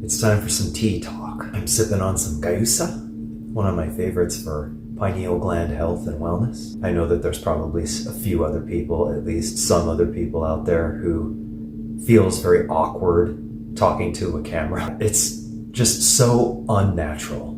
It's time for some tea talk. I'm sipping on some Gayusa, one of my favorites for pineal gland health and wellness. I know that there's probably a few other people, at least some other people out there, who feels very awkward talking to a camera. It's just so unnatural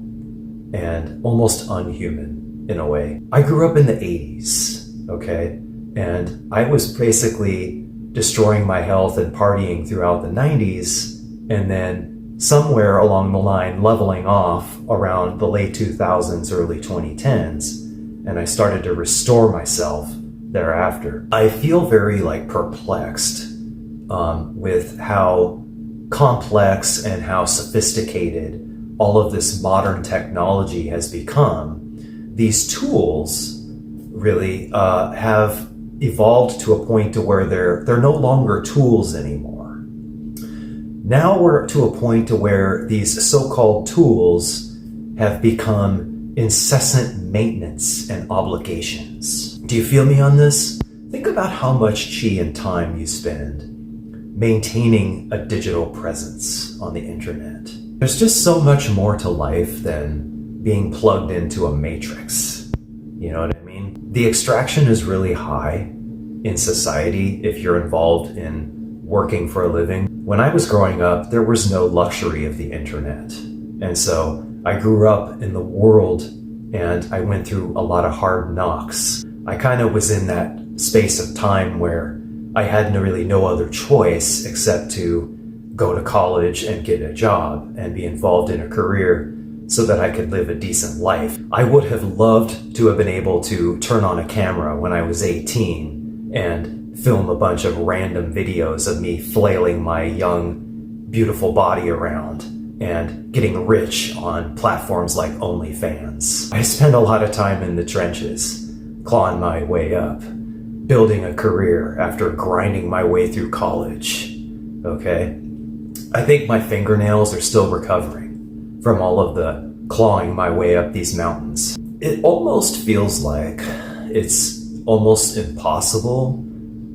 and almost unhuman in a way. I grew up in the 80s, okay? And I was basically destroying my health and partying throughout the 90s, and then somewhere along the line leveling off around the late 2000s, early 2010s, and I started to restore myself thereafter. I feel very perplexed with how complex and how sophisticated all of this modern technology has become. These tools really have evolved to a point to where they're no longer tools anymore. Now we're to a point to where these so-called tools have become incessant maintenance and obligations. Do you feel me on this? Think about how much chi and time you spend maintaining a digital presence on the internet. There's just so much more to life than being plugged into a matrix. You know what I mean? The extraction is really high in society if you're involved in working for a living. When I was growing up, there was no luxury of the internet. And so I grew up in the world and I went through a lot of hard knocks. I kind of was in that space of time where I had really no other choice except to go to college and get a job and be involved in a career so that I could live a decent life. I would have loved to have been able to turn on a camera when I was 18 and film a bunch of random videos of me flailing my young, beautiful body around and getting rich on platforms like OnlyFans. I spent a lot of time in the trenches, clawing my way up, building a career after grinding my way through college, okay? I think my fingernails are still recovering from all of the clawing my way up these mountains. It almost feels like it's almost impossible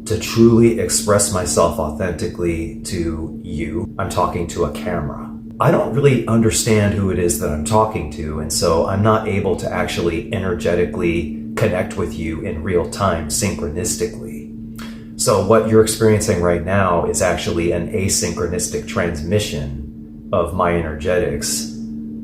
to truly express myself authentically to you. I'm talking to a camera. I don't really understand who it is that I'm talking to, and so I'm not able to actually energetically connect with you in real time synchronistically. So what you're experiencing right now is actually an asynchronistic transmission of my energetics,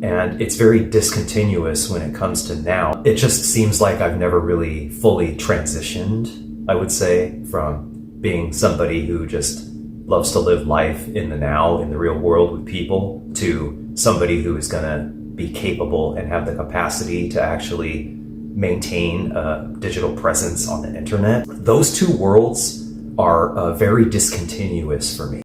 and it's very discontinuous when it comes to now. It just seems like I've never really fully transitioned, I would say, from being somebody who just loves to live life in the now, in the real world with people, to somebody who is gonna be capable and have the capacity to actually maintain a digital presence on the internet. Those two worlds are very discontinuous for me.